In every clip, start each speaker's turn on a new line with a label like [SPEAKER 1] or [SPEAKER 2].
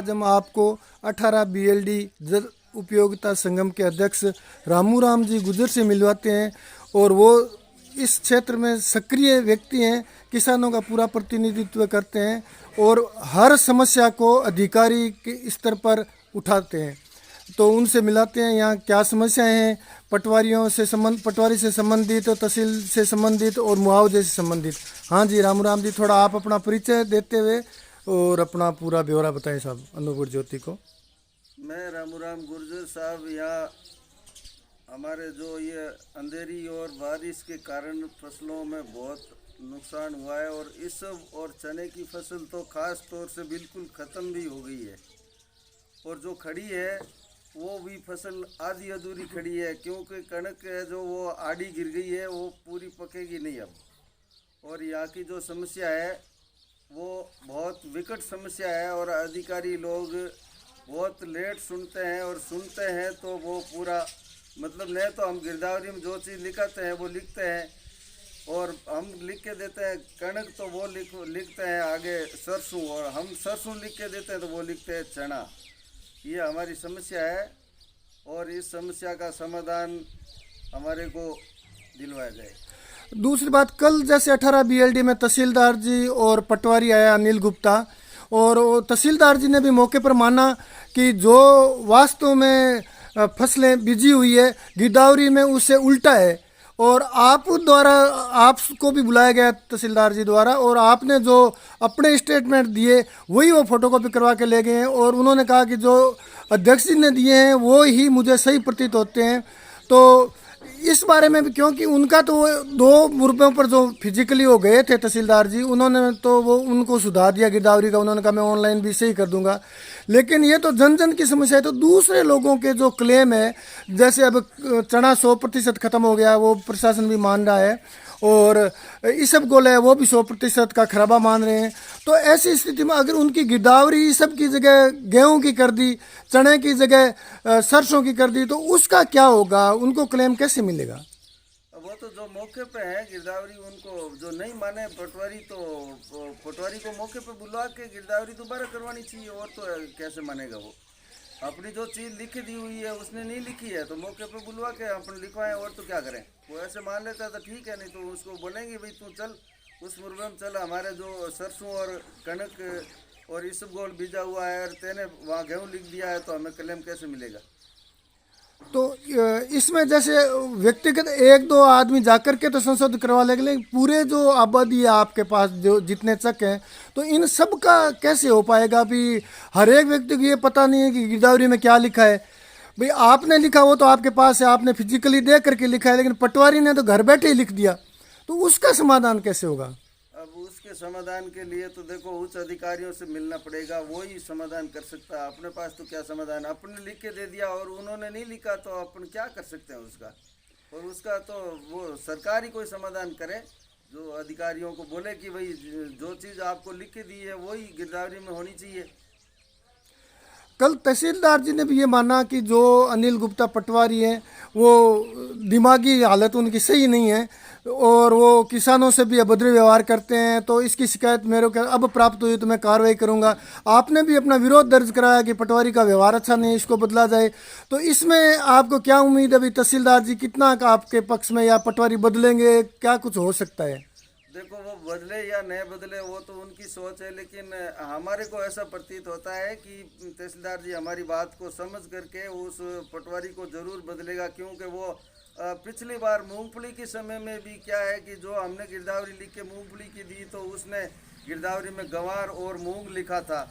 [SPEAKER 1] आज हम आपको 18 BLD जल उपयोगिता संगम के अध्यक्ष रामू राम जी गुजर से मिलवाते हैं। और वो इस क्षेत्र में सक्रिय व्यक्ति हैं, किसानों का पूरा प्रतिनिधित्व करते हैं और हर समस्या को अधिकारी के स्तर पर उठाते हैं। तो उनसे मिलाते हैं यहाँ क्या समस्याएं हैं, पटवारी से संबंधित, तहसील से संबंधित और मुआवजे से संबंधित। हाँ जी रामू राम जी, थोड़ा आप अपना परिचय देते हुए और अपना पूरा ब्यौरा बताएं साहब अनूपपुर ज्योति को।
[SPEAKER 2] मैं रामू राम गुर्जर साहब, यहाँ हमारे जो ये अंधेरी और बारिश के कारण फसलों में बहुत नुकसान हुआ है और इस सब और चने की फसल तो खास तौर से बिल्कुल ख़त्म भी हो गई है और जो खड़ी है वो भी फसल आधी अधूरी खड़ी है क्योंकि कणक है जो वो आड़ी गिर गई है, वो पूरी पकेगी नहीं अब। और यहाँ की जो समस्या है वो बहुत विकट समस्या है और अधिकारी लोग बहुत लेट सुनते हैं और सुनते हैं तो वो पूरा मतलब नहीं तो हम गिरदावरी में जो चीज़ लिखाते हैं वो लिखते हैं और हम लिख के देते हैं कणक तो वो लिखते हैं आगे सरसों, और हम सरसों लिख के देते हैं तो वो लिखते हैं चना। ये हमारी समस्या है और इस समस्या का समाधान हमारे को दिलवाया जाए।
[SPEAKER 1] दूसरी बात, कल जैसे 18 BLD में तहसीलदार जी और पटवारी आया अनिल गुप्ता, और तहसीलदार जी ने भी मौके पर माना कि जो वास्तव में फसलें बीजी हुई है गिरदावरी में उससे उल्टा है, और आप द्वारा आपको भी बुलाया गया तहसीलदार जी द्वारा और आपने जो अपने स्टेटमेंट दिए वही वो फोटोकॉपी करवा के ले गए हैं और उन्होंने कहा कि जो अध्यक्ष जी ने दिए हैं वो ही मुझे सही प्रतीत होते हैं। तो इस बारे में भी, क्योंकि उनका तो 2 मुर्दों पर जो फिजिकली वो गए थे तहसीलदार जी, उन्होंने तो वो उनको सुधार दिया गिरदावरी का, उन्होंने कहा मैं ऑनलाइन भी सही कर दूंगा। लेकिन ये तो जन जन की समस्या है। तो दूसरे लोगों के जो क्लेम है, जैसे अब चना 100% खत्म हो गया, वो प्रशासन भी मान रहा है, और इसबगोल है वो भी 100% का खराबा मान रहे हैं। तो ऐसी स्थिति में अगर उनकी गिरदावरी इसब की जगह गेहूं की कर दी, चने की जगह सरसों की कर दी, तो उसका क्या होगा, उनको क्लेम कैसे मिलेगा?
[SPEAKER 2] वो तो जो मौके पे है गिरदावरी, उनको जो नहीं माने पटवारी, तो पटवारी को मौके पे बुला के गिरदावरी दोबारा करवानी चाहिए, और तो कैसे मानेगा वो? अपनी जो चीज़ लिखी दी हुई है उसने नहीं लिखी है तो मौके पे बुलवा के अपन लिखवाएं, और तो क्या करें। वो ऐसे मान लेता है तो ठीक है, नहीं तो उसको बोलेंगे भाई तू चल उस मुर्गे में चल, हमारे जो सरसों और कणक और इसबगोल बीजा हुआ है और तेने वहाँ गेहूँ लिख दिया है तो हमें क्लेम कैसे मिलेगा?
[SPEAKER 1] तो इसमें जैसे व्यक्तिगत 1-2 आदमी जाकर के तो संशोधित करवा लेंगे, लेकिन पूरे जो आबादी है आपके पास जो जितने चक हैं, तो इन सब का कैसे हो पाएगा? अभी हर एक व्यक्ति को ये पता नहीं है कि गिरदावरी में क्या लिखा है। भाई आपने लिखा वो तो आपके पास है, आपने फिजिकली देख करके लिखा है, लेकिन पटवारी ने तो घर बैठे ही लिख दिया, तो उसका समाधान कैसे होगा?
[SPEAKER 2] अब उसके समाधान के लिए तो देखो उच्च अधिकारियों से मिलना पड़ेगा, वो ही समाधान कर सकता है। अपने पास तो क्या समाधान, अपने लिख के दे दिया और उन्होंने नहीं लिखा तो अपन क्या कर सकते हैं उसका। और उसका तो वो सरकार ही कोई समाधान करे, जो अधिकारियों को बोले कि भाई जो चीज़ आपको लिख के दी है वही गिरदावरी में होनी चाहिए।
[SPEAKER 1] कल तहसीलदार जी ने भी ये माना कि जो अनिल गुप्ता पटवारी हैं वो दिमागी हालत उनकी सही नहीं है और वो किसानों से भी अभद्र व्यवहार करते हैं, तो इसकी शिकायत मेरे को अब प्राप्त हुई तो मैं कार्रवाई करूंगा। आपने भी अपना विरोध दर्ज कराया कि पटवारी का व्यवहार अच्छा नहीं है, इसको बदला जाए। तो इसमें आपको क्या उम्मीद है? अभी तहसीलदार जी कितना आपके पक्ष में, या पटवारी बदलेंगे, क्या कुछ हो सकता है?
[SPEAKER 2] देखो वो बदले या नहीं बदले वो तो उनकी सोच है, लेकिन हमारे को ऐसा प्रतीत होता है कि तहसीलदार जी हमारी बात को समझ करके उस पटवारी को जरूर बदलेगा, क्योंकि वो पिछली बार मूंगफली के समय में भी क्या है कि जो हमने गिरदावरी लिख के मूंगफली की दी तो उसने गिरदावरी में गंवार और मूंग लिखा था।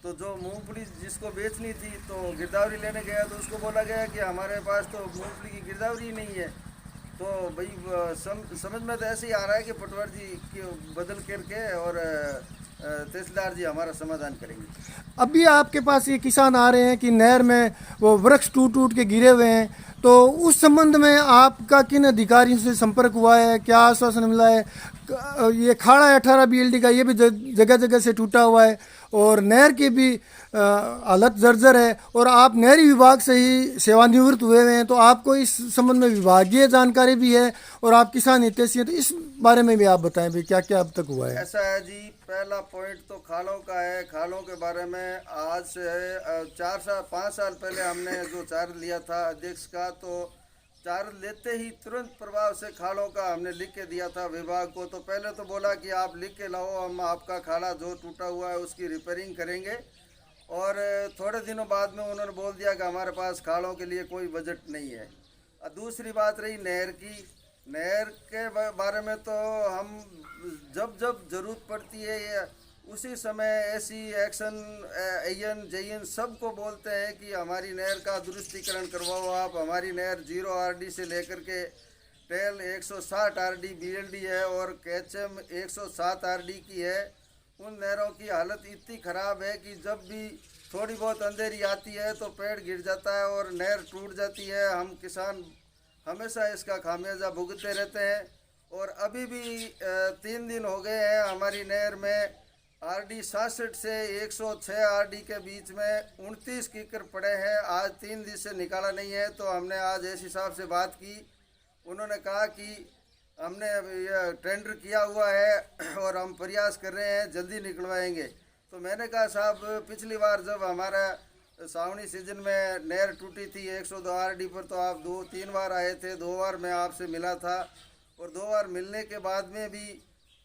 [SPEAKER 2] तो जो मूंगफली जिसको बेचनी थी तो गिरदावरी लेने गया तो उसको बोला गया कि हमारे पास तो मूंगफली की गिरदावरी नहीं है। तो भाई समझ में तो ऐसे ही आ रहा है कि पटवारी जी बदल करके और तहसीलदार जी हमारा समाधान करेंगे।
[SPEAKER 1] अभी आपके पास ये किसान आ रहे हैं कि नहर में वो वृक्ष टूट टूट के गिरे हुए हैं, तो उस संबंध में आपका किन अधिकारियों से संपर्क हुआ है, क्या आश्वासन मिला है? ये खाड़ा है 18 BLD का, ये भी जगह जगह से टूटा हुआ है और नहर की भी हालत जर्जर है और आप नहरी विभाग से ही सेवानिवृत्त हुए हैं, तो आपको इस संबंध में विभागीय जानकारी भी है और आप किसान हितैषी हैं, तो इस बारे में भी आप बताएं भी क्या क्या अब तक हुआ है।
[SPEAKER 2] ऐसा है जी, पहला पॉइंट तो खालों का है। खालों के बारे में आज से 5 साल पहले हमने जो चार्ज लिया था अध्यक्ष का, तो चार्ज लेते ही तुरंत प्रभाव से खालों का हमने लिख के दिया था विभाग को। तो पहले तो बोला कि आप लिख के लाओ, हम आपका खाला जो टूटा हुआ है उसकी रिपेयरिंग करेंगे। और थोड़े दिनों बाद में उन्होंने बोल दिया कि हमारे पास खालों के लिए कोई बजट नहीं है। दूसरी बात रही नहर की। नहर के बारे में तो हम जब जब ज़रूरत पड़ती है या उसी समय ऐसी एक्शन एन जेएन सबको बोलते हैं कि हमारी नहर का दुरुस्तीकरण करवाओ आप। हमारी नहर 0 आरडी से लेकर के टेल 160 आरडी बीएलडी है और केचम 107 आरडी की है। उन नहरों की हालत इतनी ख़राब है कि जब भी थोड़ी बहुत अंधेरी आती है तो पेड़ गिर जाता है और नहर टूट जाती है। हम किसान हमेशा इसका खामियाजा भुगतते रहते हैं। और अभी भी 3 दिन हो गए हैं हमारी नहर में आरडी 66 से 106 आरडी के बीच में 29 कीकर पड़े हैं। आज 3 दिन से निकाला नहीं है। तो हमने आज एसी साहब से बात की, उन्होंने कहा कि हमने यह टेंडर किया हुआ है और हम प्रयास कर रहे हैं, जल्दी निकलवाएंगे। तो मैंने कहा साहब, पिछली बार जब हमारा सावनी सीजन में नहर टूटी थी 102 आरडी पर, तो आप 2-3 बार आए थे। 2 बार मैं आपसे मिला था और 2 बार मिलने के बाद में भी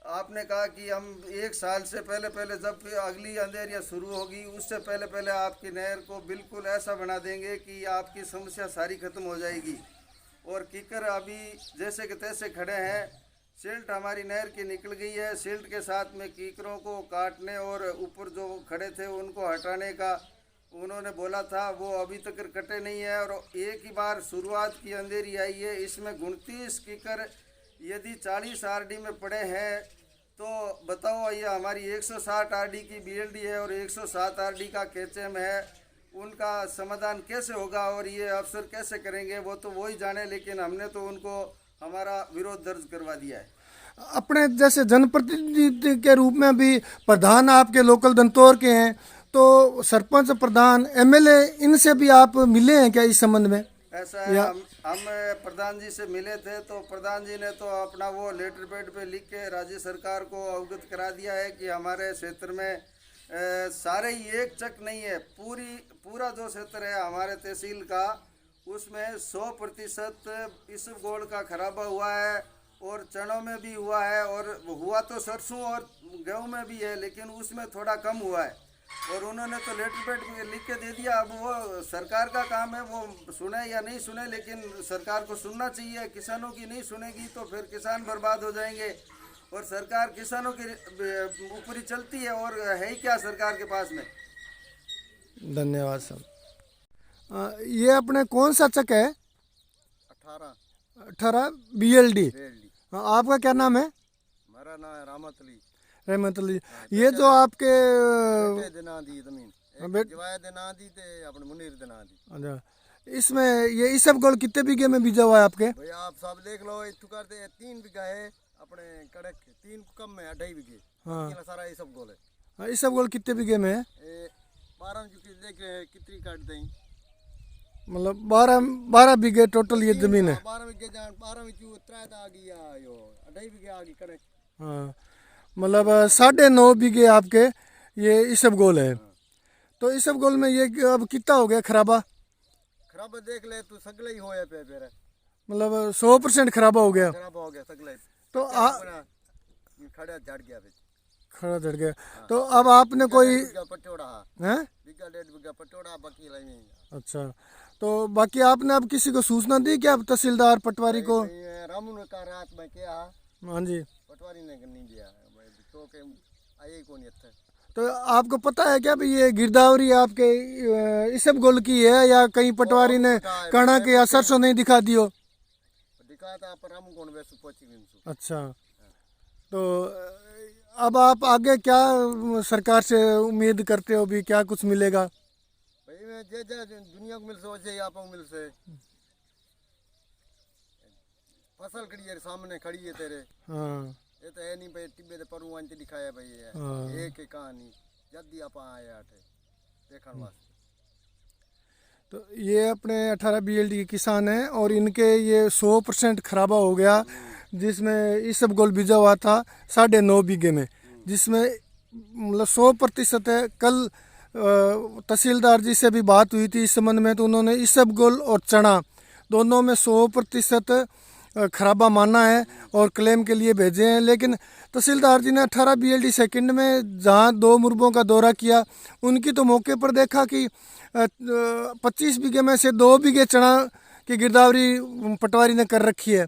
[SPEAKER 2] आपने कहा कि हम 1 साल से पहले जब अगली अंधेरियाँ शुरू होगी उससे पहले आपकी नहर को बिल्कुल ऐसा बना देंगे कि आपकी समस्या सारी खत्म हो जाएगी। और कीकर अभी जैसे कि तैसे खड़े हैं। सिल्ट हमारी नहर की निकल गई है। सिल्ट के साथ में कीकरों को काटने और ऊपर जो खड़े थे उनको हटाने का उन्होंने बोला था, वो अभी तक कटे नहीं है। और एक ही बार शुरुआत की अंधेरी आई है। इसमें 29 कीकर यदि 40 आरडी में पड़े हैं तो बताओ, ये हमारी 160 आरडी की बीएलडी है और 107 आरडी का केचएम है, उनका समाधान कैसे होगा और ये अफसर कैसे करेंगे वो तो वही जाने। लेकिन हमने तो उनको हमारा विरोध दर्ज करवा दिया है।
[SPEAKER 1] अपने जैसे जनप्रतिनिधि के रूप में भी प्रधान आपके लोकल दंतौर के हैं, तो सरपंच, प्रधान, एमएलए, इनसे भी आप मिले हैं क्या इस संबंध में?
[SPEAKER 2] ऐसा है, हम प्रधान जी से मिले थे तो प्रधान जी ने तो अपना वो लेटर पैड पे लिख के राज्य सरकार को अवगत करा दिया है कि हमारे क्षेत्र में सारे ही एक चक नहीं है। पूरा जो क्षेत्र है हमारे तहसील का उसमें 100% इसबगोल का खराबा हुआ है और चनों में भी हुआ है और हुआ तो सरसों और गेहूं में भी है, लेकिन उसमें थोड़ा कम हुआ है। और उन्होंने तो लेटर पैड लिख के दे दिया। अब वो सरकार का काम है, वो सुने या नहीं सुने, लेकिन सरकार को सुनना चाहिए। किसानों की नहीं सुनेगी तो फिर किसान बर्बाद हो जाएंगे और सरकार किसानों के ऊपर ही चलती है और है ही क्या सरकार के पास में।
[SPEAKER 1] धन्यवाद साहब। ये अपने कौन सा चक है? 18 बीएलडी। आपका क्या नाम है?
[SPEAKER 2] हमारा नाम है रहमत अली।
[SPEAKER 1] रहमत अली। ये जो आपके अच्छा, इसमें ये इसबगोल कितने बीघे में बीजा हुआ है आपके?
[SPEAKER 2] भैया आप सब देख लो, 3 बीघा है अपने कड़क, 3 कम में 2.5 बीघे। हाँ, सारा इसबगोल है।
[SPEAKER 1] इसबगोल कितने बीघे में है?
[SPEAKER 2] 12 देख रहे हैं कितनी काट दें,
[SPEAKER 1] मतलब 12 बीघे टोटल ये जमीन है।
[SPEAKER 2] 12 बीघे 12 आ गया यो 2.5 बीघे आ गई कड़क।
[SPEAKER 1] हाँ, मतलब 9.5 बीघे आपके ये इसबगोल है। तो इसबगोल में ये अब कितना हो गया खराबा?
[SPEAKER 2] खराबा देख ले तू, सगले ही होया पे फिर,
[SPEAKER 1] मतलब 100% खराबा हो गया।
[SPEAKER 2] खराबा हो गया सगले। तो खड़ा झड़ गया,
[SPEAKER 1] खड़ा झड़ गया। तो अब आपने कोई
[SPEAKER 2] पटोड़ा
[SPEAKER 1] हैं?
[SPEAKER 2] बीघा 1.5 बीघा पटोड़ा बाकी लाई। अच्छा,
[SPEAKER 1] तो बाकी आपने अब किसी को सूचना दी क्या? तहसीलदार पटवारी को?
[SPEAKER 2] रामू ने कहा रात में किया।
[SPEAKER 1] हाँ जी,
[SPEAKER 2] पटवारी ने नहीं दिया तो के आए कौन है।
[SPEAKER 1] तो आपको पता है क्या भी ये गिरदावरी आपके इसबगोल की है या कहीं पटवारी ने कहना कि सरसों नहीं दिखा दियो?
[SPEAKER 2] दिखा था पर हम कौन वैसे पहुंची।
[SPEAKER 1] अच्छा, तो अब आप आगे क्या सरकार से उम्मीद करते हो भी, क्या कुछ मिलेगा?
[SPEAKER 2] भाई मैं जे दुनिया को मिल से वैसे आप मिल से फसल खड़ी है सामने खड़ी है तेरे।
[SPEAKER 1] हाँ,
[SPEAKER 2] ये तो है नहीं भाई, टिब्बे ते परू वांच दिखाया भाई है।
[SPEAKER 1] हाँ।
[SPEAKER 2] एक कहानी जल्दी आप आया थे देखने वास्ते।
[SPEAKER 1] तो ये अपने 18 BLD के किसान हैं और इनके ये 100% खराबा हो गया, जिसमें इसबगोल बीजा हुआ था 9.5 बीघे में, जिसमें मतलब 100% है। कल तहसीलदार जी से भी बात हुई थी इस संबंध में, तो उन्होंने इसबगोल और चना दोनों में 100% खराबा माना है और क्लेम के लिए भेजे हैं। लेकिन तहसीलदार जी ने 18 BLD सेकंड में जहां 2 मुरबों का दौरा किया, उनकी तो मौके पर देखा कि 25 बीघे में से 2 बीघे चना की गिरदावरी पटवारी ने कर रखी है,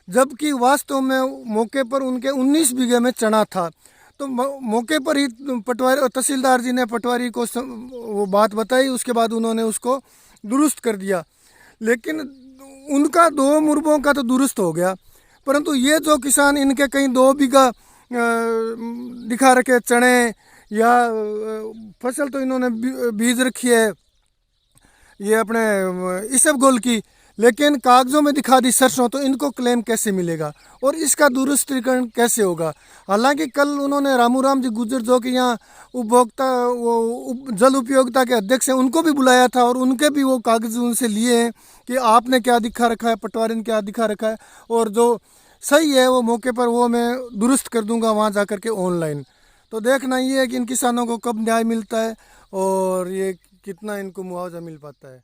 [SPEAKER 1] जबकि वास्तव में मौके पर उनके 19 बीघे में चना था। तो मौके पर ही पटवारी तहसीलदार जी ने पटवारी को वो बात बताई, उसके बाद उन्होंने उसको दुरुस्त कर दिया। लेकिन उनका 2 मुरबों का तो दुरुस्त हो गया, परंतु ये जो किसान इनके कहीं 2 बीघा दिखा रखे चने या फसल तो इन्होंने बीज रखी है ये अपने इसबगोल की, लेकिन कागजों में दिखा दी सरसों, तो इनको क्लेम कैसे मिलेगा और इसका दुरुस्तीकरण कैसे होगा। हालांकि कल उन्होंने रामूराम जी गुर्जर जो कि यहाँ उपभोक्ता जल उपयोगिता के अध्यक्ष हैं, उनको भी बुलाया था और उनके भी वो कागज उनसे लिए हैं कि आपने क्या दिखा रखा है, पटवारी ने क्या दिखा रखा है, और जो सही है वो मौके पर वो मैं दुरुस्त कर दूंगा वहाँ जा कर के ऑनलाइन। तो देखना ये है कि इन किसानों को कब न्याय मिलता है और ये कितना इनको मुआवजा मिल पाता है।